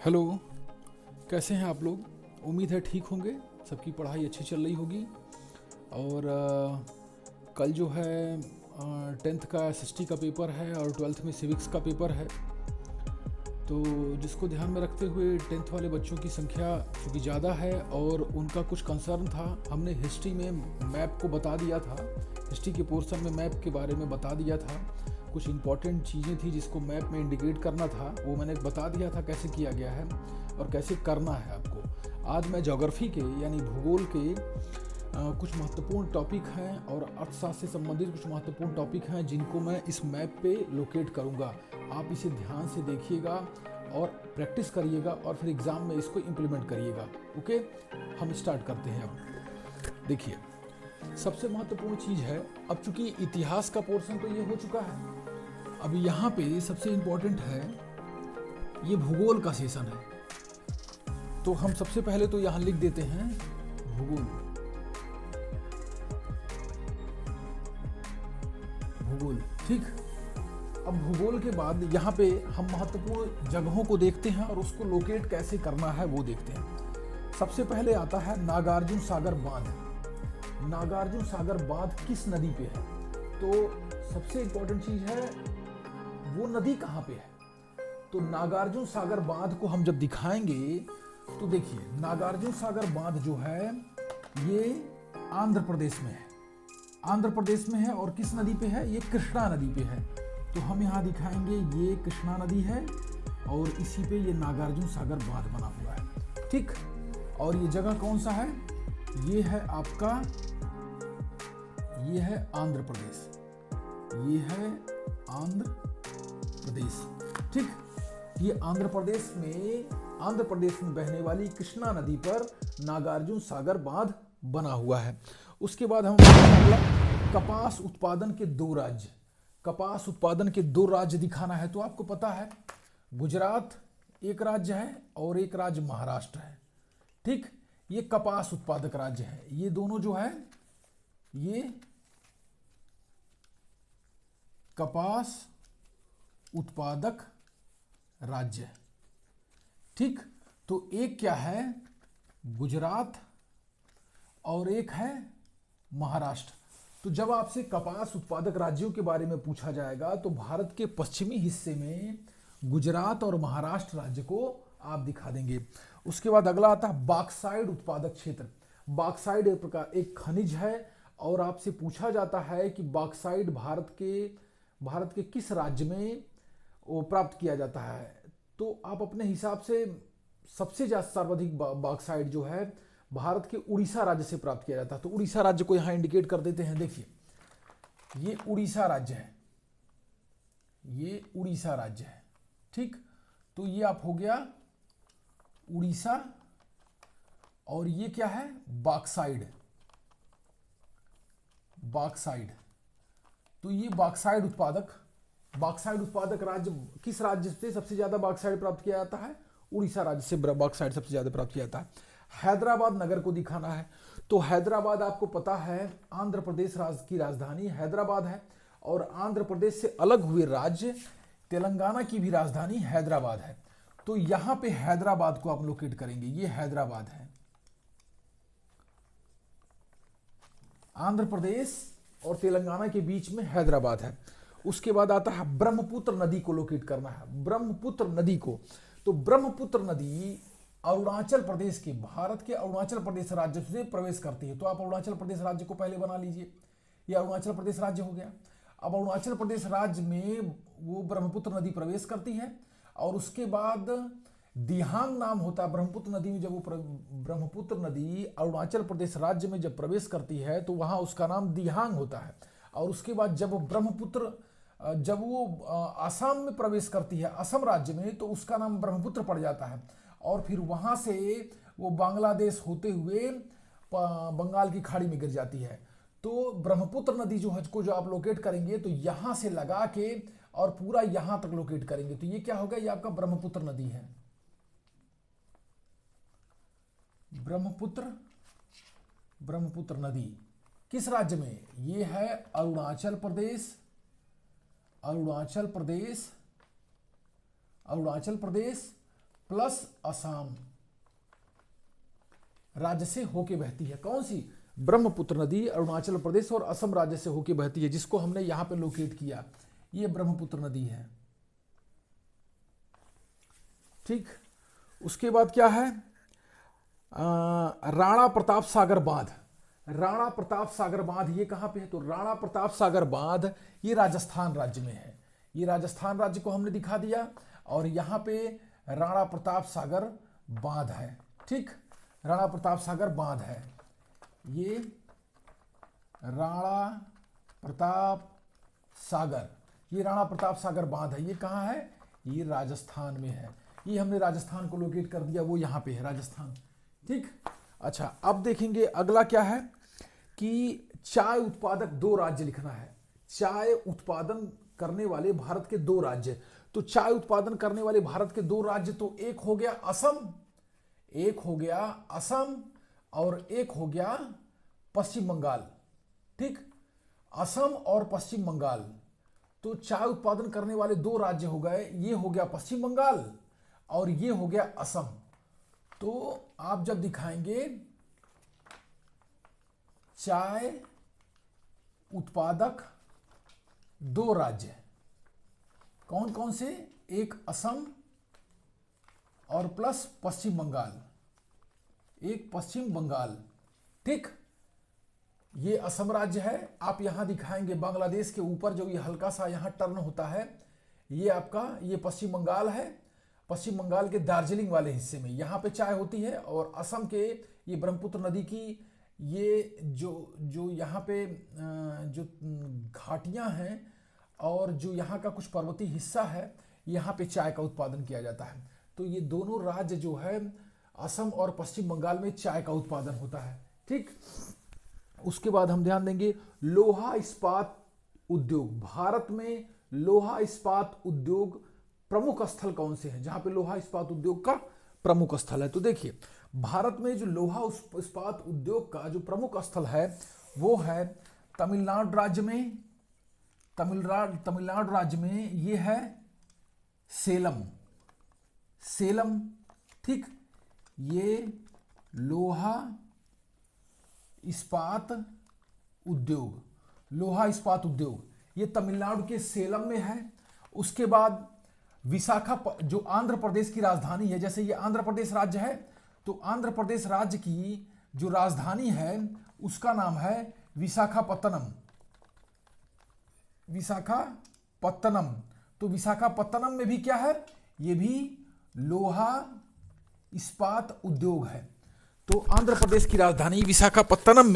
Hello. कैसे हैं आप लोग? उम्मीद है ठीक होंगे। सबकी पढ़ाई अच्छी चल रही होगी। और कल जो है 10th का एसएसटी का पेपर है और 12th में सिविक्स का पेपर है। तो जिसको ध्यान में रखते हुए 10th वाले बच्चों की संख्या चूँकि ज़्यादा है और उनका कुछ कंसर्न था, हमने हिस्ट्री में मैप को बता दिया था। हिस्ट्री के पोर्शन में मैप के बारे में बता दिया था। कुछ इंपॉर्टेंट चीज़ें थी जिसको मैप में इंडिकेट करना था, वो मैंने बता दिया था कैसे किया गया है और कैसे करना है आपको। आज मैं ज्योग्राफी के यानी भूगोल के कुछ महत्वपूर्ण टॉपिक हैं और अर्थशास्त्र से संबंधित कुछ महत्वपूर्ण टॉपिक हैं जिनको मैं इस मैप पे लोकेट करूंगा। आप इसे ध्यान से देखिएगा और प्रैक्टिस करिएगा और फिर एग्ज़ाम में इसको इम्प्लीमेंट करिएगा। ओके, हम स्टार्ट करते हैं। अब देखिए, सबसे महत्वपूर्ण चीज़ है, अब चूंकि इतिहास का पोर्शन तो ये हो चुका है, अब यहाँ पे सबसे इम्पोर्टेंट है ये भूगोल का सेशन है। तो हम सबसे पहले तो यहाँ लिख देते हैं भूगोल। भूगोल, ठीक। अब भूगोल के बाद यहाँ पे हम महत्वपूर्ण जगहों को देखते हैं और उसको लोकेट कैसे करना है वो देखते हैं। सबसे पहले आता है नागार्जुन सागर बांध। नागार्जुन सागर बांध किस नदी पे है? तो सबसे इंपॉर्टेंट चीज है वो नदी कहाँ पे है। तो नागार्जुन सागर बांध को हम जब दिखाएंगे तो देखिए, नागार्जुन सागर बांध जो है ये आंध्र प्रदेश में है। आंध्र प्रदेश में है और किस नदी पे है? ये कृष्णा नदी पे है। तो हम यहाँ दिखाएंगे ये कृष्णा नदी है और इसी पे ये नागार्जुन सागर बांध बना हुआ है, ठीक। और ये जगह कौन सा है? ये है आपका, ये है आंध्र प्रदेश। ये है आंध्र प्रदेश, ठीक। ये आंध्र प्रदेश में बहने वाली कृष्णा नदी पर नागार्जुन सागर बांध बना हुआ है। उसके बाद हम अगला कपास उत्पादन के दो राज्य। कपास उत्पादन के दो राज्य दिखाना है। तो आपको पता है गुजरात एक राज्य है और एक राज्य महाराष्ट्र है, ठीक। ये कपास उत्पादक राज्य है। ये दोनों जो है ये कपास उत्पादक राज्य, ठीक। तो एक क्या है? गुजरात और एक है महाराष्ट्र। तो जब आपसे कपास उत्पादक राज्यों के बारे में पूछा जाएगा तो भारत के पश्चिमी हिस्से में गुजरात और महाराष्ट्र राज्य को आप दिखा देंगे। उसके बाद अगला आता है बॉक्साइट उत्पादक क्षेत्र। बॉक्साइट एक प्रकार एक खनिज है और आपसे पूछा जाता है कि बॉक्साइट भारत के किस राज्य में वो प्राप्त किया जाता है। तो आप अपने हिसाब से सबसे ज्यादा सर्वाधिक बॉक्साइट जो है भारत के उड़ीसा राज्य से प्राप्त किया जाता है। तो उड़ीसा राज्य को यहां इंडिकेट कर देते हैं। देखिए, ये उड़ीसा राज्य है, ये उड़ीसा राज्य है, ठीक। तो ये आप हो गया उड़ीसा और ये क्या है? बॉक्साइट। बॉक्साइट, तो ये बॉक्साइट उत्पादक राज्य किस राज्य से सबसे ज्यादा बॉक्साइट प्राप्त किया जाता है? उड़ीसा राज्य से बॉक्साइट सबसे ज्यादा प्राप्त किया जाता है। हैदराबाद नगर को दिखाना है। तो हैदराबाद आपको पता है आंध्र प्रदेश राज्य की राजधानी हैदराबाद है और आंध्र प्रदेश से अलग हुए राज्य तेलंगाना की भी राजधानी हैदराबाद है। तो यहां पे हैदराबाद को आप लोकेट करेंगे। ये हैदराबाद है, आंध्र प्रदेश और तेलंगाना के बीच में हैदराबाद है। उसके बाद आता है ब्रह्मपुत्र नदी को लोकेट करना है। ब्रह्मपुत्र नदी को, तो ब्रह्मपुत्र नदी अरुणाचल प्रदेश के, भारत के अरुणाचल प्रदेश राज्य से प्रवेश करती है। तो आप अरुणाचल प्रदेश राज्य को पहले बना लीजिए। ये अरुणाचल प्रदेश राज्य हो गया। अब अरुणाचल प्रदेश राज्य में वो ब्रह्मपुत्र नदी प्रवेश करती है और उसके बाद दिहांग नाम होता है ब्रह्मपुत्र नदी में। जब वो ब्रह्मपुत्र नदी अरुणाचल प्रदेश राज्य में जब प्रवेश करती है तो वहां उसका नाम दिहांग होता है। और उसके बाद जब वो आसाम में प्रवेश करती है, असम राज्य में, तो उसका नाम ब्रह्मपुत्र पड़ जाता है। और फिर वहां से वो बांग्लादेश होते हुए बंगाल की खाड़ी में गिर जाती है। तो ब्रह्मपुत्र नदी जो आप लोकेट करेंगे तो यहां से लगा के और पूरा यहां तक लोकेट करेंगे। तो ये क्या होगा? ये आपका ब्रह्मपुत्र नदी है। ब्रह्मपुत्र नदी किस राज्य में? ये है अरुणाचल प्रदेश, अरुणाचल प्रदेश प्लस असम राज्य से होके बहती है। कौन सी? ब्रह्मपुत्र नदी अरुणाचल प्रदेश और असम राज्य से होके बहती है, जिसको हमने यहां पे लोकेट किया। ये ब्रह्मपुत्र नदी है। ठीक, उसके बाद क्या है? राणा प्रताप सागर बांध। राणा प्रताप सागर बांध ये कहां पे है? तो राणा प्रताप सागर बांध ये राजस्थान राज्य में है। ये राजस्थान राज्य को हमने दिखा दिया, और यहां पे राणा प्रताप सागर बांध है। ठीक, राणा प्रताप सागर बांध है। ये राणा प्रताप सागर, ये राणा प्रताप सागर बांध है। ये कहाँ है? ये राजस्थान में है। ये हमने राजस्थान को लोकेट कर दिया, वो यहाँ पे है राजस्थान। ठीक, अच्छा अब देखेंगे अगला क्या है कि चाय उत्पादक 2 राज्य लिखना है। चाय उत्पादन करने वाले भारत के 2 राज्य। तो चाय उत्पादन करने वाले भारत के 2 राज्य, तो एक हो गया असम, एक हो गया असम, और एक हो गया पश्चिम बंगाल। ठीक, असम और पश्चिम बंगाल। तो चाय उत्पादन करने वाले 2 राज्य हो गए। ये हो गया पश्चिम बंगाल और ये हो गया असम। तो आप जब दिखाएंगे चाय उत्पादक 2 राज्य, कौन कौन से? एक असम और प्लस पश्चिम बंगाल, एक पश्चिम बंगाल। ठीक, ये असम राज्य है। आप यहां दिखाएंगे बांग्लादेश के ऊपर जो ये हल्का सा यहां टर्न होता है, ये आपका ये पश्चिम बंगाल है। पश्चिम बंगाल के दार्जिलिंग वाले हिस्से में यहां पे चाय होती है, और असम के ये ब्रह्मपुत्र नदी की ये जो यहाँ पे जो घाटियां हैं और जो यहाँ का कुछ पर्वतीय हिस्सा है, यहाँ पे चाय का उत्पादन किया जाता है। तो ये दोनों राज्य जो है असम और पश्चिम बंगाल में चाय का उत्पादन होता है। ठीक, उसके बाद हम ध्यान देंगे लोहा इस्पात उद्योग। भारत में लोहा इस्पात उद्योग प्रमुख स्थल कौन से हैं, जहां पे लोहा इस्पात उद्योग का प्रमुख स्थल है? तो देखिए भारत में जो लोहा इस्पात उद्योग का जो प्रमुख स्थल है वो है तमिलनाडु राज्य में। तमिलनाडु राज्य में ये है सेलम। सेलम, ठीक, ये लोहा इस्पात उद्योग, लोहा इस्पात उद्योग ये तमिलनाडु के सेलम में है। उसके बाद जो आंध्र प्रदेश की राजधानी है, जैसे ये आंध्र प्रदेश राज्य है, तो आंध्र प्रदेश राज्य की जो राजधानी है उसका नाम है विशाखापत्तनम। विशाखापत्तनम। तो विशाखापत्तनम में भी क्या है? ये भी लोहा इस्पात उद्योग है। तो आंध्र प्रदेश की राजधानी विशाखापत्तनम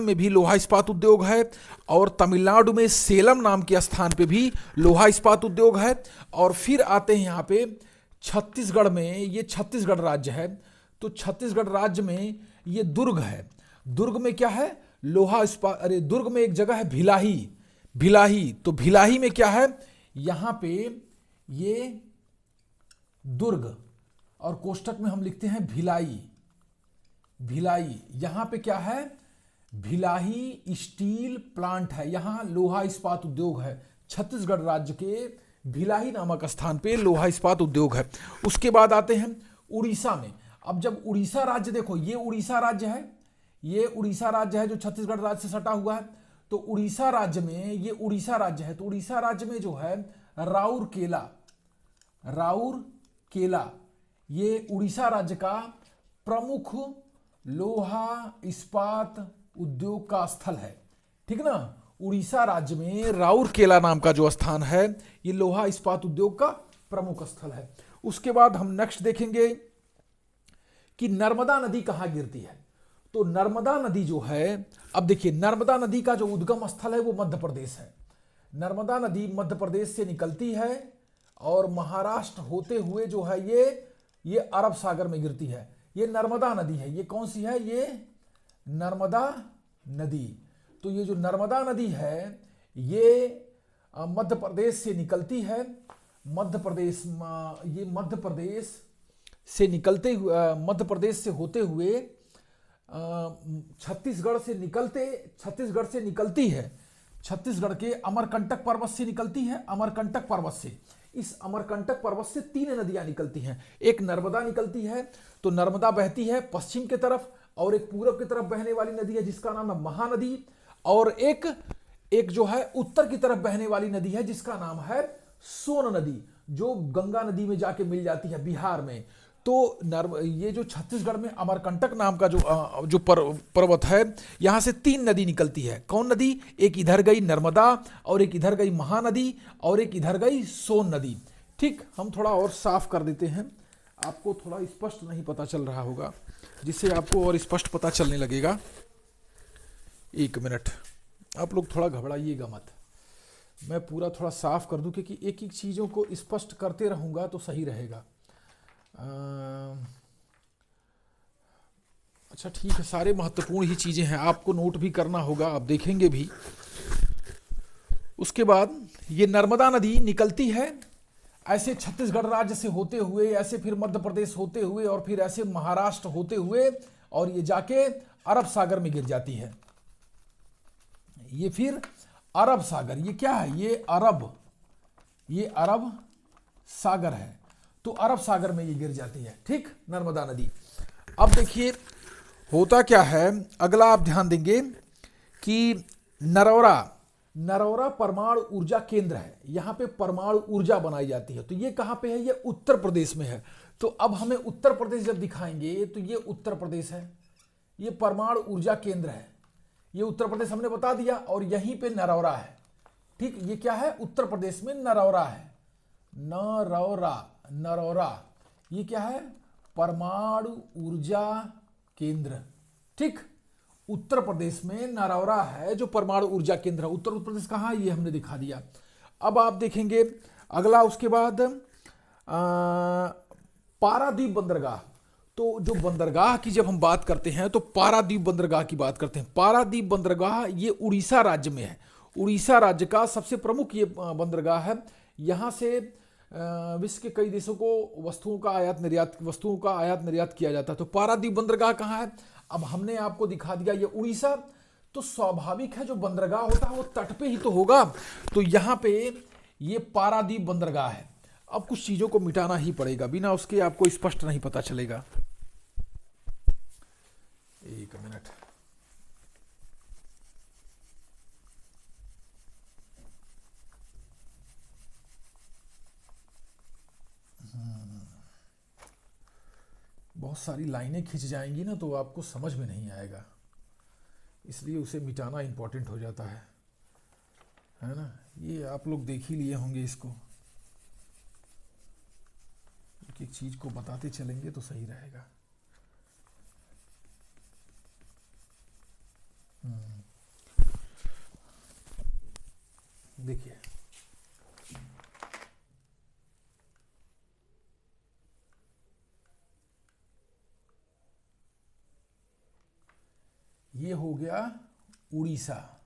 में भी लोहा इस्पात उद्योग है, और तमिलनाडु में सेलम नाम के स्थान पे भी लोहा इस्पात उद्योग है। और फिर आते हैं यहाँ पे छत्तीसगढ़ में, ये छत्तीसगढ़ राज्य है। तो छत्तीसगढ़ राज्य में ये दुर्ग है। दुर्ग में क्या है? लोहा इस्पात। अरे दुर्ग में एक जगह है भिलाही। तो भिलाही में क्या है? यहां पे ये दुर्ग, और कोष्टक में हम लिखते हैं भिलाई। यहां पे क्या है? भिलाही स्टील प्लांट है। यहां लोहा इस्पात उद्योग है। छत्तीसगढ़ राज्य के भिलाही नामक स्थान पे लोहा इस्पात उद्योग है। उसके बाद आते हैं उड़ीसा में। अब जब उड़ीसा राज्य, देखो ये उड़ीसा राज्य है, ये उड़ीसा राज्य है जो छत्तीसगढ़ राज्य से सटा हुआ है। तो उड़ीसा राज्य में, ये उड़ीसा राज्य है, तो उड़ीसा राज्य में जो है राउरकेला ये उड़ीसा राज्य का प्रमुख लोहा इस्पात उद्योग का स्थल है। ठीक ना, उड़ीसा राज्य में राउरकेला नाम का जो स्थान है ये लोहा इस्पात उद्योग का प्रमुख स्थल है। उसके बाद हम नेक्स्ट देखेंगे कि नर्मदा नदी कहां गिरती है। तो नर्मदा नदी जो है, अब देखिए नर्मदा नदी का जो उद्गम स्थल है वो मध्य प्रदेश है। नर्मदा नदी मध्य प्रदेश से निकलती है और महाराष्ट्र होते हुए जो है ये अरब सागर में गिरती है। ये नर्मदा नदी है। ये कौन सी है? ये नर्मदा नदी। तो ये जो नर्मदा नदी है ये मध्य प्रदेश से निकलती है। मध्य प्रदेश से निकलते हुए, मध्य प्रदेश से होते हुए छत्तीसगढ़ से निकलती है। छत्तीसगढ़ के अमरकंटक पर्वत से निकलती है। अमरकंटक पर्वत से इस अमरकंटक पर्वत से 3 नदियां निकलती हैं। एक नर्मदा निकलती है, तो नर्मदा बहती है पश्चिम की तरफ, और एक पूरब की तरफ बहने वाली नदी है जिसका नाम है महानदी, और एक जो है उत्तर की तरफ बहने वाली नदी है जिसका नाम है सोन नदी, जो गंगा नदी में जाके मिल जाती है बिहार में। तो ये जो छत्तीसगढ़ में अमरकंटक नाम का जो पर्वत है, यहाँ से 3 नदी निकलती है। कौन नदी? एक इधर गई नर्मदा, और एक इधर गई महानदी, और एक इधर गई सोन नदी। ठीक, हम थोड़ा और साफ कर देते हैं, आपको थोड़ा स्पष्ट नहीं पता चल रहा होगा, जिससे आपको और स्पष्ट पता चलने लगेगा। 1 मिनट, आप लोग थोड़ा घबराइएगा मत, मैं पूरा थोड़ा साफ कर दूं, क्योंकि एक एक चीज़ों को स्पष्ट करते रहूँगा तो सही रहेगा। अच्छा ठीक है, सारे महत्वपूर्ण ही चीज़ें हैं, आपको नोट भी करना होगा, आप देखेंगे भी। उसके बाद ये नर्मदा नदी निकलती है ऐसे छत्तीसगढ़ राज्य से होते हुए, ऐसे फिर मध्य प्रदेश होते हुए, और फिर ऐसे महाराष्ट्र होते हुए, और ये जाके अरब सागर में गिर जाती है। ये फिर अरब सागर, ये क्या है? ये अरब सागर है, तो अरब सागर में ये गिर जाती है। ठीक, नर्मदा नदी। अब देखिए होता क्या है, अगला आप ध्यान देंगे कि नरौरा परमाणु ऊर्जा केंद्र है, यहाँ पे परमाणु ऊर्जा बनाई जाती है। तो ये कहाँ पे है? ये उत्तर प्रदेश में है। तो अब हमें उत्तर प्रदेश जब दिखाएंगे तो ये उत्तर प्रदेश है, ये परमाणु ऊर्जा केंद्र है, ये उत्तर प्रदेश हमने बता दिया, और यहीं पे नरौरा है। ठीक, ये क्या है? उत्तर प्रदेश में नरौरा है, नरौरा, ये क्या है? परमाणु ऊर्जा केंद्र। ठीक, उत्तर प्रदेश में नरौरा है जो परमाणु ऊर्जा केंद्र है। उत्तर प्रदेश कहाँ? ये हमने दिखा दिया। अब आप देखेंगे अगला, उसके बाद पारादीप बंदरगाह। तो जो बंदरगाह की जब हम बात करते हैं तो पारादीप बंदरगाह की बात करते हैं। पारादीप बंदरगाह ये उड़ीसा राज्य में है, उड़ीसा राज्य का सबसे प्रमुख ये बंदरगाह है। यहाँ से विश्व के कई देशों को वस्तुओं का आयात निर्यात किया जाता है। तो पारादीप बंदरगाह कहाँ है? अब हमने आपको दिखा दिया ये उड़ीसा, तो स्वाभाविक है जो बंदरगाह होता है वो तट पे ही तो होगा। तो यहाँ पे ये पारादीप बंदरगाह है। अब कुछ चीजों को मिटाना ही पड़ेगा, बिना उसके आपको स्पष्ट नहीं पता चलेगा। 1 मिनट, बहुत सारी लाइनें खिंच जाएंगी ना, तो आपको समझ में नहीं आएगा, इसलिए उसे मिटाना इंपॉर्टेंट हो जाता है ना। ये आप लोग देख ही लिए होंगे इसको, एक चीज को बताते चलेंगे तो सही रहेगा। देखिए ये हो गया उड़ीसा,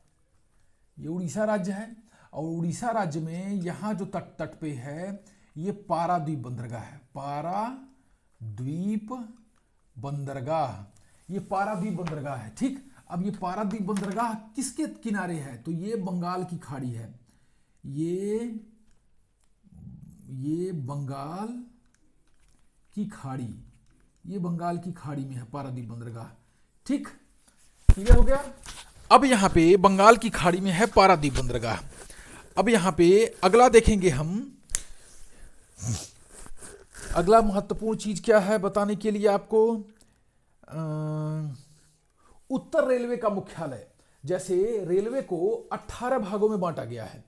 ये उड़ीसा राज्य है, और उड़ीसा राज्य में यहाँ जो तट पे है ये पारादीप बंदरगाह है। पारादीप बंदरगाह, ये पारादीप बंदरगाह है। ठीक, अब ये पारादीप बंदरगाह किसके किनारे है? तो ये बंगाल की खाड़ी है, ये बंगाल की खाड़ी, ये बंगाल की खाड़ी में है पारादीप बंदरगाह। ठीक, क्लियर हो गया। अब यहाँ पे बंगाल की खाड़ी में है पारादीप बंदरगाह। अब यहाँ पे अगला देखेंगे हम, अगला महत्वपूर्ण चीज क्या है बताने के लिए आपको, उत्तर रेलवे का मुख्यालय। जैसे रेलवे को 18 भागों में बांटा गया है,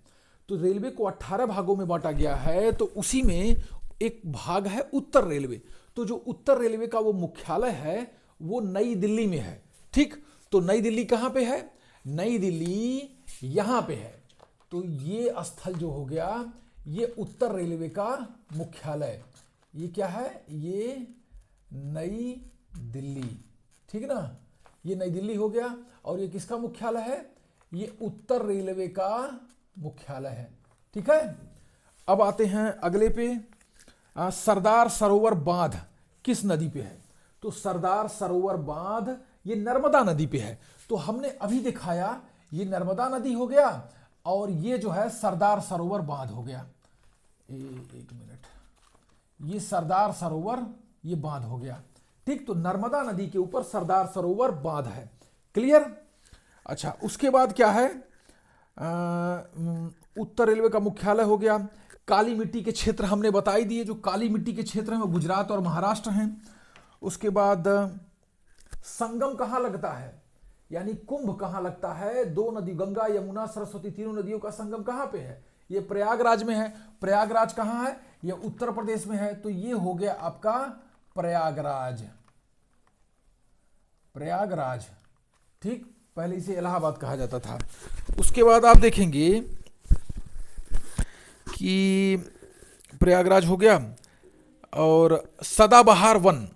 तो रेलवे को 18 भागों में बांटा गया है, तो उसी में एक भाग है उत्तर रेलवे। तो जो उत्तर रेलवे का वो मुख्यालय है वो नई दिल्ली में है। ठीक, तो नई दिल्ली कहाँ पे है? नई दिल्ली यहाँ पे है। तो ये स्थल जो हो गया ये उत्तर रेलवे का मुख्यालय, ये क्या है? ये नई दिल्ली। ठीक ना, ये नई दिल्ली हो गया। और ये किसका मुख्यालय है? ये उत्तर रेलवे का मुख्यालय है। ठीक है, अब आते हैं अगले पे, सरदार सरोवर बांध किस नदी पे है? तो सरदार सरोवर बांध ये नर्मदा नदी पे है। तो हमने अभी दिखाया ये नर्मदा नदी हो गया, और ये जो है सरदार सरोवर बांध हो गया। एक मिनट, ये सरदार सरोवर ये बांध हो गया। ठीक, तो नर्मदा नदी के ऊपर सरदार सरोवर बांध है। क्लियर। अच्छा, उसके बाद क्या है, उत्तर रेलवे का मुख्यालय हो गया। काली मिट्टी के क्षेत्र हमने बता ही दिए, जो काली मिट्टी के क्षेत्र हैं वो गुजरात और महाराष्ट्र हैं। उसके बाद संगम कहाँ लगता है, यानी कुंभ कहाँ लगता है, दो नदी गंगा यमुना सरस्वती तीनों नदियों का संगम कहाँ पे है, ये प्रयागराज में है। प्रयागराज कहाँ है, ये उत्तर प्रदेश में है। तो ये हो गया आपका प्रयागराज, प्रयागराज। ठीक, पहले इसे इलाहाबाद कहा जाता था। उसके बाद आप देखेंगे कि प्रयागराज हो गया। और सदाबहार वन,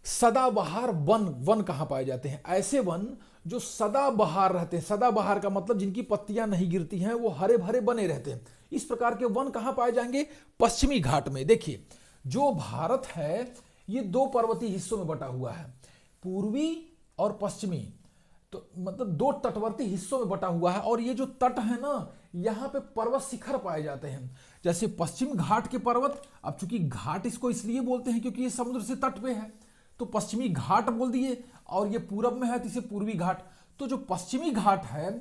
सदाबहार वन, वन कहाँ पाए जाते हैं, ऐसे वन जो सदाबहार रहते हैं। सदाबहार का मतलब जिनकी पत्तियां नहीं गिरती हैं, वो हरे भरे बने रहते हैं। इस प्रकार के वन कहाँ पाए जाएंगे, पश्चिमी घाट में। देखिए, जो भारत है ये दो पर्वतीय हिस्सों में बटा हुआ है, पूर्वी और पश्चिमी, तो मतलब दो तटवर्ती हिस्सों में बटा हुआ है। और ये जो तट है ना, यहाँ पे पर्वत शिखर पाए जाते हैं। जैसे पश्चिम घाट के पर्वत, अब चूंकि घाट इसको इसलिए बोलते हैं क्योंकि ये समुद्र से तट पे है, तो पश्चिमी घाट बोल दिए। और ये पूरब में है तो इसे पूर्वी घाट। तो जो पश्चिमी घाट है,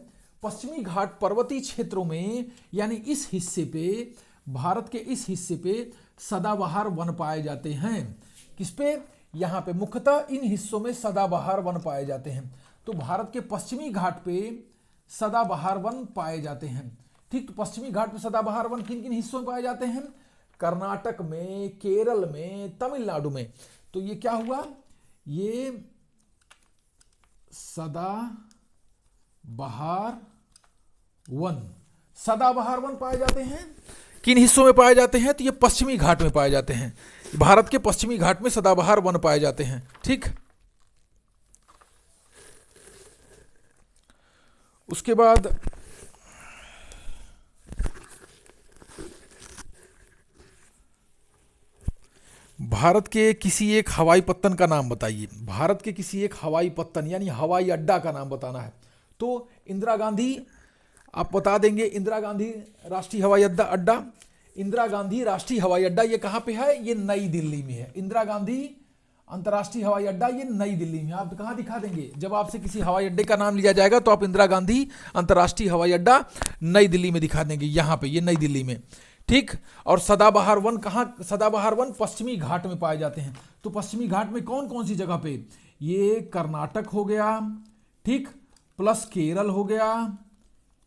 पश्चिमी घाट पर्वतीय क्षेत्रों में, यानी इस हिस्से पे, भारत के इस हिस्से पे सदाबहार वन पाए जाते हैं। किस पे, यहाँ पे मुख्यतः इन हिस्सों में सदाबहार वन पाए जाते हैं। तो भारत के पश्चिमी घाट पे सदाबहार वन पाए जाते हैं। ठीक, तो पश्चिमी घाट पे सदाबहार वन किन किन हिस्सों में पाए जाते हैं, कर्नाटक में, केरल में, तमिलनाडु में। तो ये क्या हुआ, ये सदाबहार वन, सदाबहार वन पाए जाते हैं। किन हिस्सों में पाए जाते हैं, तो ये पश्चिमी घाट में पाए जाते हैं। भारत के पश्चिमी घाट में सदाबहार वन पाए जाते हैं। ठीक, उसके बाद भारत के किसी एक हवाई पत्तन का नाम बताइए। भारत के किसी एक हवाई पत्तन यानी हवाई अड्डा का नाम बताना है। तो इंदिरा गांधी आप बता देंगे, इंदिरा गांधी राष्ट्रीय हवाई अड्डा, इंदिरा गांधी राष्ट्रीय हवाई अड्डा ये कहाँ पे है, ये नई दिल्ली में है। इंदिरा गांधी अंतर्राष्ट्रीय हवाई अड्डा ये नई दिल्ली में। आप कहाँ दिखा देंगे, जब आपसे किसी हवाई अड्डे का नाम लिया जाएगा तो आप इंदिरा गांधी अंतर्राष्ट्रीय हवाई अड्डा नई दिल्ली में दिखा देंगे, यहाँ पे ये नई दिल्ली में। ठीक, और सदाबहार वन कहाँ, सदाबहार वन पश्चिमी घाट में पाए जाते हैं। तो पश्चिमी घाट में कौन कौन सी जगह पे, ये कर्नाटक हो गया, ठीक, प्लस केरल हो गया,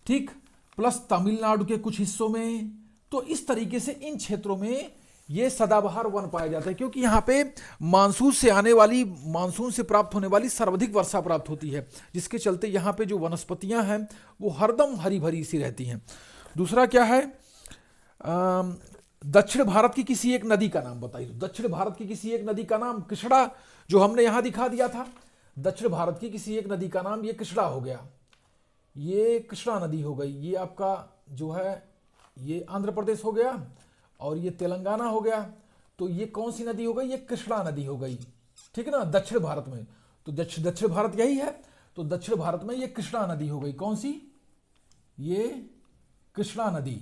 ठीक, प्लस तमिलनाडु के कुछ हिस्सों में। तो इस तरीके से इन क्षेत्रों में ये सदाबहार वन पाया जाता है, क्योंकि यहाँ पे मानसून से आने वाली, मानसून से प्राप्त होने वाली सर्वाधिक वर्षा प्राप्त होती है, जिसके चलते यहाँ पे जो वनस्पतियां हैं वो हरदम हरी भरी सी रहती हैं। दूसरा क्या है, दक्षिण भारत की किसी एक नदी का नाम बताइए। दक्षिण भारत की किसी एक नदी का नाम, कृष्णा, जो हमने यहां दिखा दिया था। दक्षिण भारत की किसी एक नदी का नाम, ये कृष्णा हो गया, ये कृष्णा नदी हो गई। ये आपका जो है ये आंध्र प्रदेश हो गया, और ये तेलंगाना हो गया। तो ये कौन सी नदी हो गई, ये कृष्णा नदी हो गई। ठीक है ना, दक्षिण भारत में। तो दक्षिण भारत यही है, तो दक्षिण भारत में ये कृष्णा नदी हो गई। कौन सी, ये कृष्णा नदी।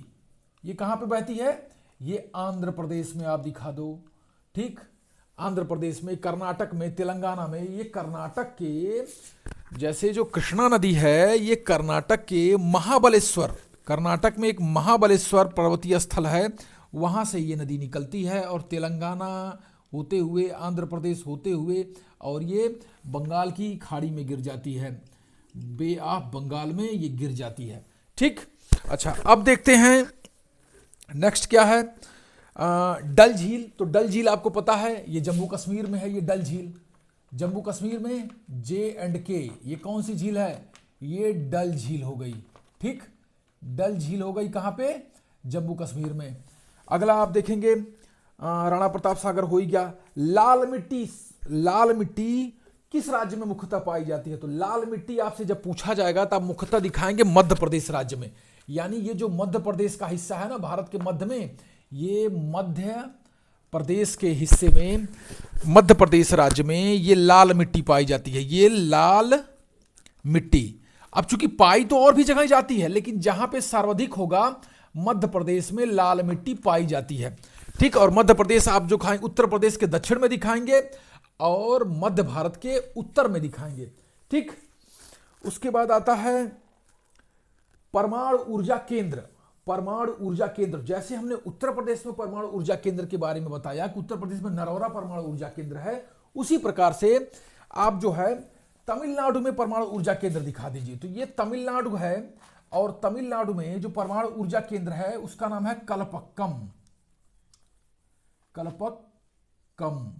ये कहां पे बहती है, ये आंध्र प्रदेश में आप दिखा दो। ठीक, आंध्र प्रदेश में, कर्नाटक में, तेलंगाना में। ये कर्नाटक के, जैसे जो कृष्णा नदी है ये कर्नाटक के महाबलेश्वर, कर्नाटक में एक महाबलेश्वर पर्वतीय स्थल है, वहां से ये नदी निकलती है और तेलंगाना होते हुए, आंध्र प्रदेश होते हुए, और ये बंगाल की खाड़ी में गिर जाती है, बे ऑफ बंगाल में ये गिर जाती है। ठीक, अच्छा, अब देखते हैं नेक्स्ट क्या है, डल झील। तो डल झील आपको पता है ये जम्मू कश्मीर में है। ये डल झील जम्मू कश्मीर में, J&K, ये कौन सी झील है, ये डल झील हो गई। ठीक, डल झील हो गई कहाँ पे, जम्मू कश्मीर में। अगला आप देखेंगे राणा प्रताप सागर हो ही गया। लाल मिट्टी, लाल मिट्टी किस राज्य में मुख्यतः पाई जाती है, तो लाल मिट्टी आपसे जब पूछा जाएगा तो आप मुख्यतः दिखाएंगे मध्य प्रदेश राज्य में। यानी ये जो मध्य प्रदेश का हिस्सा है ना भारत के मध्य में, ये मध्य प्रदेश के हिस्से में, मध्य प्रदेश राज्य में ये लाल मिट्टी पाई जाती है। ये लाल मिट्टी अब चूंकि पाई तो और भी जगह जाती है, लेकिन जहां पे सर्वाधिक होगा मध्य प्रदेश में लाल मिट्टी पाई जाती है। ठीक, और मध्य प्रदेश आप जो खाएंगे उत्तर प्रदेश के दक्षिण में दिखाएंगे और मध्य भारत के उत्तर में दिखाएंगे। ठीक, उसके बाद आता है परमाणु ऊर्जा केंद्र। परमाणु ऊर्जा केंद्र, जैसे हमने उत्तर प्रदेश में परमाणु ऊर्जा केंद्र के बारे में बताया कि उत्तर प्रदेश में नरौरा परमाणु ऊर्जा केंद्र है, उसी प्रकार से आप जो है तमिलनाडु में परमाणु ऊर्जा केंद्र दिखा दीजिए। तो ये तमिलनाडु है और तमिलनाडु में जो परमाणु ऊर्जा केंद्र है उसका नाम है कलपक्कम। कलपक्कम,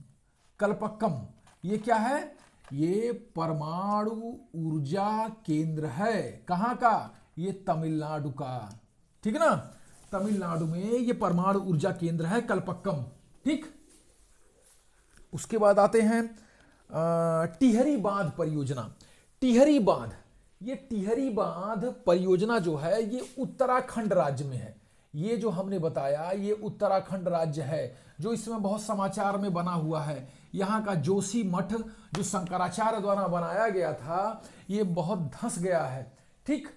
कलपक्कम ये क्या है? ये परमाणु ऊर्जा केंद्र है। कहां का? ये तमिलनाडु का। ठीक है ना, तमिलनाडु में ये परमाणु ऊर्जा केंद्र है कलपक्कम। ठीक, उसके बाद आते हैं टिहरी बांध परियोजना। टिहरी बांध, ये टिहरी बांध परियोजना जो है ये उत्तराखंड राज्य में है। ये जो हमने बताया ये उत्तराखंड राज्य है, जो इसमें बहुत समाचार में बना हुआ है। यहाँ का जोशी मठ जो शंकराचार्य द्वारा बनाया गया था ये बहुत धंस गया है। ठीक,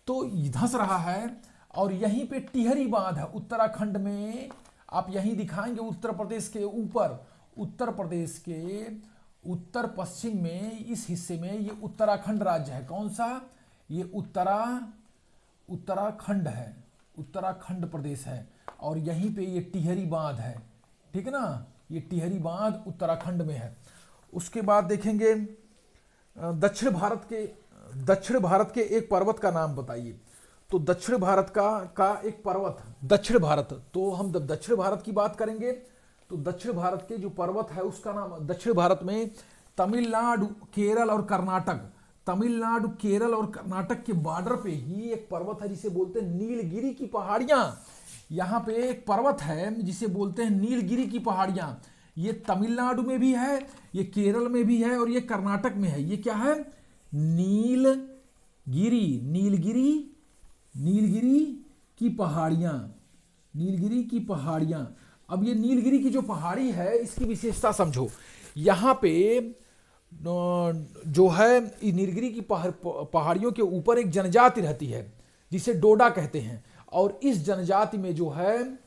तो धंस रहा है और यहीं पे टिहरी बांध है उत्तराखंड में। आप यहीं दिखाएंगे उत्तर प्रदेश के ऊपर, उत्तर प्रदेश के उत्तर पश्चिम में इस हिस्से में ये उत्तराखंड राज्य है। कौन सा? ये उत्तराखंड है, उत्तराखंड प्रदेश है और यहीं पे ये टिहरी बांध है। ठीक है ना, ये टिहरी बांध उत्तराखंड में है। उसके बाद देखेंगे दक्षिण भारत के एक पर्वत का नाम बताइए। तो दक्षिण भारत का एक पर्वत, दक्षिण भारत, तो हम जब दक्षिण भारत की बात करेंगे तो दक्षिण भारत के जो पर्वत है उसका नाम, दक्षिण भारत में तमिलनाडु, केरल और कर्नाटक, तमिलनाडु, केरल और कर्नाटक के बॉर्डर पे ही एक पर्वत है जिसे बोलते हैं नीलगिरी की पहाड़ियां। यहाँ पे एक पर्वत है जिसे बोलते हैं नीलगिरी की पहाड़ियां। ये तमिलनाडु में भी है, ये केरल में भी है और ये कर्नाटक में है। ये क्या है? नीलगिरी, नीलगिरी, नीलगिरी की पहाड़ियां, नीलगिरी की पहाड़ियां। अब ये नीलगिरी की जो पहाड़ी है इसकी विशेषता समझो। यहाँ पे जो है नीलगिरी की पहाड़ियों के ऊपर एक जनजाति रहती है जिसे डोडा कहते हैं, और इस जनजाति में जो है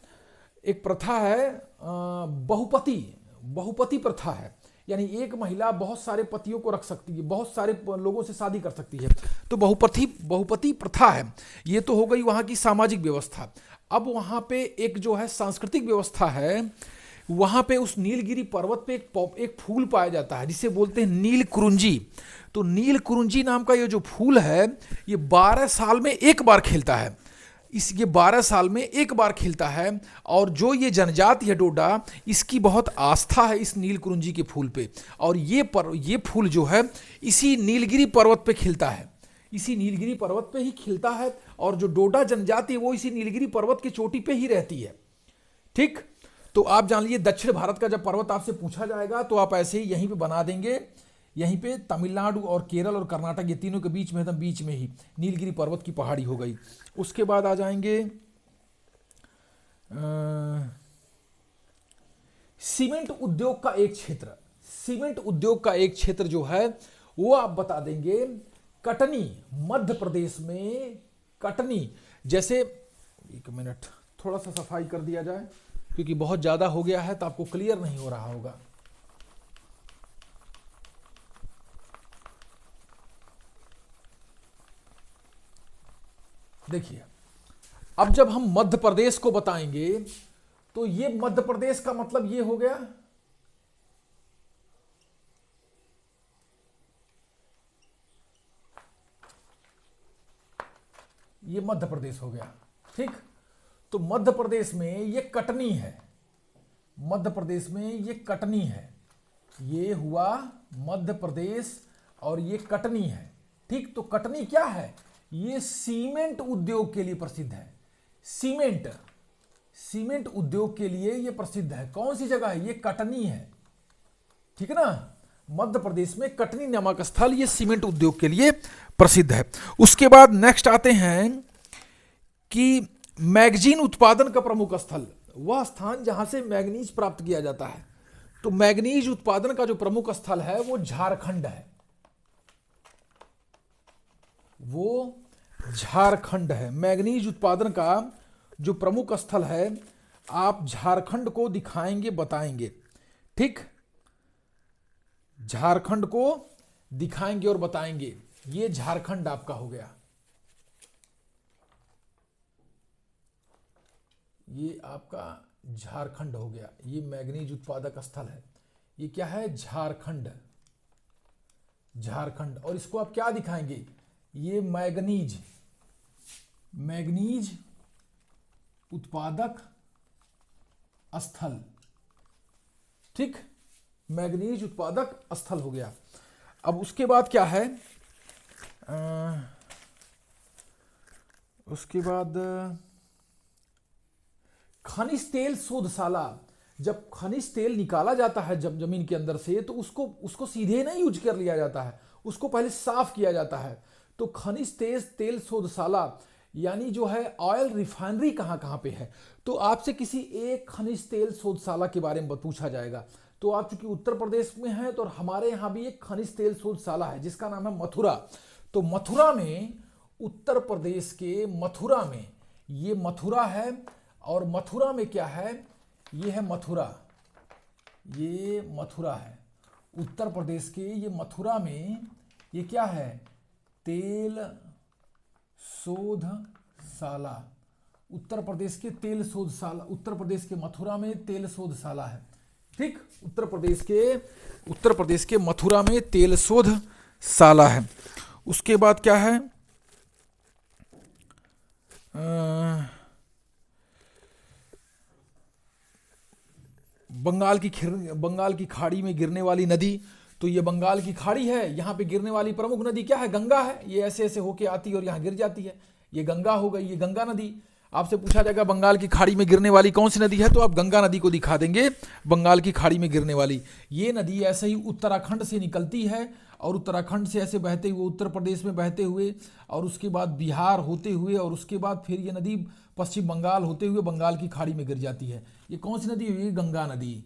एक प्रथा है, बहुपति प्रथा है। यानी एक महिला बहुत सारे पतियों को रख सकती है, बहुत सारे लोगों से शादी कर सकती है। तो बहुपति प्रथा है। ये तो हो गई वहाँ की सामाजिक व्यवस्था। अब वहाँ पे एक जो है सांस्कृतिक व्यवस्था है। वहाँ पे उस नीलगिरी पर्वत पे एक फूल पाया जाता है जिसे बोलते हैं नीलकुरुंजी। तो नीलकुरुंजी नाम का ये जो फूल है ये 12 साल में एक बार खिलता है। ये 12 साल में एक बार खिलता है और जो ये जनजाति है डोडा, इसकी बहुत आस्था है इस नीलकुरुंजी के फूल पे। और ये फूल जो है इसी नीलगिरी पर्वत पे खिलता है, इसी नीलगिरी पर्वत पे ही खिलता है। और जो डोडा जनजाति है वो इसी नीलगिरी पर्वत की चोटी पे ही रहती है। ठीक, तो आप जान लीजिए दक्षिण भारत का जब पर्वत आपसे पूछा जाएगा तो आप ऐसे ही यहीं पे बना देंगे। यहीं पे तमिलनाडु और केरल और कर्नाटक ये तीनों के बीच में, एकदम बीच में ही सीमेंट पर्वत की पहाड़ी हो गई। उसके बाद आ जाएंगे सीमेंट उद्योग का एक क्षेत्र। सीमेंट उद्योग का एक क्षेत्र जो है वो आप बता देंगे कटनी, मध्य प्रदेश में कटनी। जैसे एक मिनट, थोड़ा सा सफाई कर दिया जाए क्योंकि बहुत ज्यादा हो गया है तो आपको क्लियर नहीं हो रहा होगा। देखिए, अब जब हम मध्य प्रदेश को बताएंगे तो ये मध्य प्रदेश का मतलब ये हो गया, ये मध्य प्रदेश हो गया। ठीक, तो मध्य प्रदेश में ये कटनी है, मध्य प्रदेश में ये कटनी है। ये हुआ मध्य प्रदेश और ये कटनी है। ठीक, तो कटनी क्या है? ये सीमेंट उद्योग के लिए प्रसिद्ध है। सीमेंट उद्योग के लिए ये प्रसिद्ध है। कौन सी जगह है? ये कटनी है। ठीक है ना, मध्य प्रदेश में कटनी नामक स्थल ये सीमेंट उद्योग के लिए प्रसिद्ध है। उसके बाद नेक्स्ट आते हैं कि मैगजीन उत्पादन का प्रमुख स्थल, वह स्थान जहां से मैग्नीज प्राप्त किया जाता है। तो मैग्नीज उत्पादन का जो प्रमुख स्थल है वो झारखंड है, वो झारखंड है। मैग्नीज उत्पादन का जो प्रमुख स्थल है आप झारखंड को दिखाएंगे, बताएंगे। ठीक, झारखंड को दिखाएंगे और बताएंगे। ये झारखंड आपका हो गया, ये आपका झारखंड हो गया। ये मैग्नीज उत्पादक स्थल है, ये क्या है, झारखंड, झारखंड। और इसको आप क्या दिखाएंगे, ये मैग्नीज, मैग्नीज उत्पादक स्थल। ठीक, मैग्नीज उत्पादक स्थल हो गया। अब उसके बाद क्या है, उसके बाद खनिज तेल शोधशाला। जब खनिज तेल निकाला जाता है जब जमीन के अंदर से, तो उसको सीधे नहीं यूज कर लिया जाता है, उसको पहले साफ किया जाता है। तो खनिज तेल शोधशाला यानी जो है ऑयल रिफाइनरी कहाँ कहाँ पे है। तो आपसे किसी एक खनिज तेल शोधशाला के बारे में पूछा जाएगा। तो आप चूंकि उत्तर प्रदेश में हैं, तो हमारे यहाँ भी एक खनिज तेल शोधशाला है जिसका नाम है मथुरा। तो मथुरा में, उत्तर प्रदेश के मथुरा में, ये मथुरा है। और मथुरा में क्या है, ये है मथुरा, ये मथुरा है उत्तर प्रदेश के। ये मथुरा में ये क्या है, तेल शोधशाला, उत्तर प्रदेश के तेल शोधशाला, उत्तर प्रदेश के मथुरा में तेल शोधशाला है। ठीक, उत्तर प्रदेश के मथुरा में तेल शोधशाला है। उसके बाद क्या है, बंगाल की खाड़ी में गिरने वाली नदी। तो ये बंगाल की खाड़ी है, यहाँ पे गिरने वाली प्रमुख नदी क्या है, गंगा है। ये ऐसे ऐसे होके आती है और यहाँ गिर जाती है, ये गंगा हो गई, ये गंगा नदी। आपसे पूछा जाएगा बंगाल की खाड़ी में गिरने वाली कौन सी नदी है, तो आप गंगा नदी को दिखा देंगे, बंगाल की खाड़ी में गिरने वाली। ये नदी ऐसे ही उत्तराखंड से निकलती है और उत्तराखंड से ऐसे बहते हुए उत्तर प्रदेश में बहते हुए और उसके बाद बिहार होते हुए और उसके बाद फिर ये नदी पश्चिम बंगाल होते हुए बंगाल की खाड़ी में गिर जाती है। ये कौन सी नदी है, ये गंगा नदी।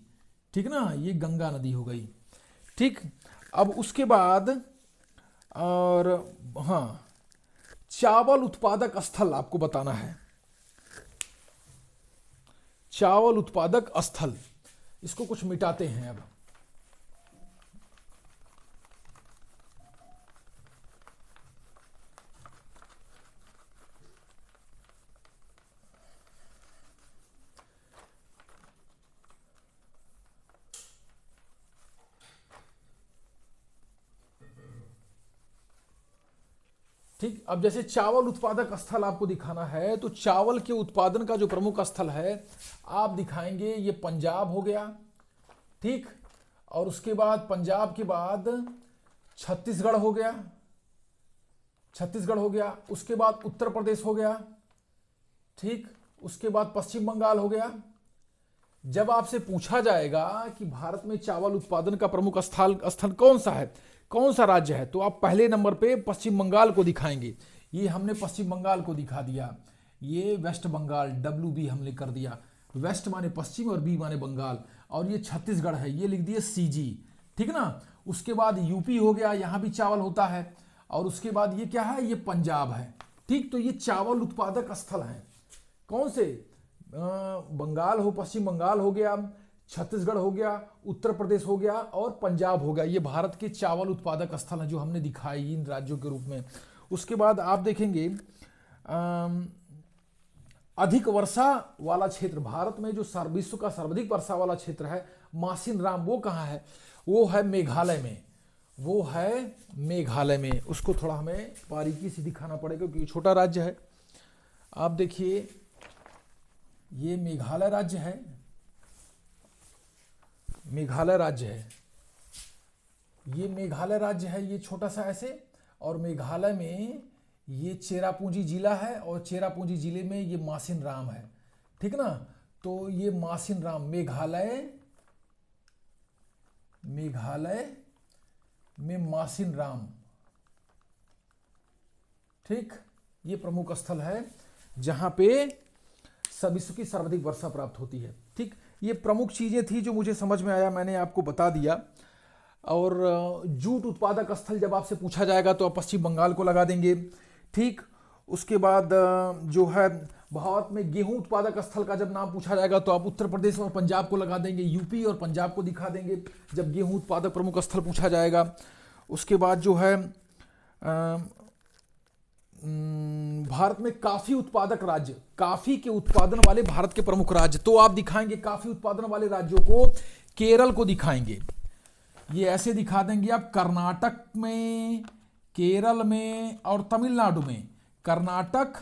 ठीक ना, ये गंगा नदी हो गई। ठीक, अब उसके बाद और हाँ, चावल उत्पादक स्थल आपको बताना है, चावल उत्पादक स्थल। इसको कुछ मिटाते हैं अब। ठीक, अब जैसे चावल उत्पादक स्थल आपको दिखाना है, तो चावल के उत्पादन का जो प्रमुख स्थल है आप दिखाएंगे, ये पंजाब हो गया। ठीक, और उसके बाद पंजाब के बाद छत्तीसगढ़ हो गया, छत्तीसगढ़ हो गया। उसके बाद उत्तर प्रदेश हो गया। ठीक, उसके बाद पश्चिम बंगाल हो गया। जब आपसे पूछा जाएगा कि भारत में चावल उत्पादन का प्रमुख स्थल कौन सा है, कौन सा राज्य है, तो आप पहले नंबर पे पश्चिम बंगाल को दिखाएंगे। ये हमने पश्चिम बंगाल को दिखा दिया। ये वेस्ट बंगाल, WB हमने कर दिया, वेस्ट माने पश्चिम और बी माने बंगाल। और ये छत्तीसगढ़ है, ये लिख दिए CG। ठीक ना, उसके बाद यूपी हो गया, यहाँ भी चावल होता है। और उसके बाद ये क्या है, ये पंजाब है। ठीक, तो ये चावल उत्पादक स्थल हैं। कौन से, बंगाल हो, पश्चिम बंगाल हो गया, छत्तीसगढ़ हो गया, उत्तर प्रदेश हो गया और पंजाब हो गया। ये भारत के चावल उत्पादक स्थल हैं जो हमने दिखाए इन राज्यों के रूप में। उसके बाद आप देखेंगे अधिक वर्षा वाला क्षेत्र, भारत में जो विश्व का सर्वाधिक वर्षा वाला क्षेत्र है मासिन राम, वो कहाँ है, वो है मेघालय में, वो है मेघालय में। उसको थोड़ा हमें बारीकी से दिखाना पड़ेगा क्योंकि छोटा राज्य है। आप देखिए, ये मेघालय राज्य है, मेघालय राज्य है, ये मेघालय राज्य है, ये छोटा सा ऐसे। और मेघालय में ये चेरापूंजी जिला है और चेरापूंजी जिले में ये मासिन राम है। ठीक ना, तो ये मासिन राम मेघालय, मेघालय में मासिन राम। ठीक, ये प्रमुख स्थल है जहां पे विश्व की सर्वाधिक वर्षा प्राप्त होती है। ठीक, ये प्रमुख चीजें थी जो मुझे समझ में आया, मैंने आपको बता दिया। और जूट उत्पादक स्थल जब आपसे पूछा जाएगा तो आप पश्चिम बंगाल को लगा देंगे। ठीक, उसके बाद जो है भारत में गेहूं उत्पादक स्थल का जब नाम पूछा जाएगा तो आप उत्तर प्रदेश और पंजाब को लगा देंगे, यूपी और पंजाब को दिखा देंगे जब गेहूं उत्पादक प्रमुख स्थल पूछा जाएगा। उसके बाद जो है भारत में काफी उत्पादक राज्य, काफी के उत्पादन वाले भारत के प्रमुख राज्य, तो आप दिखाएंगे काफी उत्पादन वाले राज्यों को केरल को दिखाएंगे। ये ऐसे दिखा देंगे आप कर्नाटक में, केरल में और तमिलनाडु में। कर्नाटक,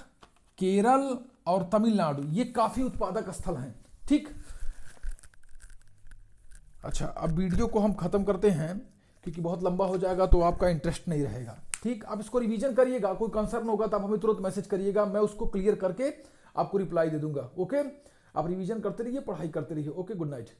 केरल और तमिलनाडु ये काफी उत्पादक स्थल हैं। ठीक, अच्छा अब वीडियो को हम खत्म करते हैं क्योंकि बहुत लंबा हो जाएगा तो आपका इंटरेस्ट नहीं रहेगा। ठीक, आप इसको रिवीजन करिएगा, कोई कंसर्न होगा तो आप हमें तुरंत मैसेज करिएगा, मैं उसको क्लियर करके आपको रिप्लाई दे दूंगा। ओके, आप रिवीजन करते रहिए, पढ़ाई करते रहिए। Okay, good night.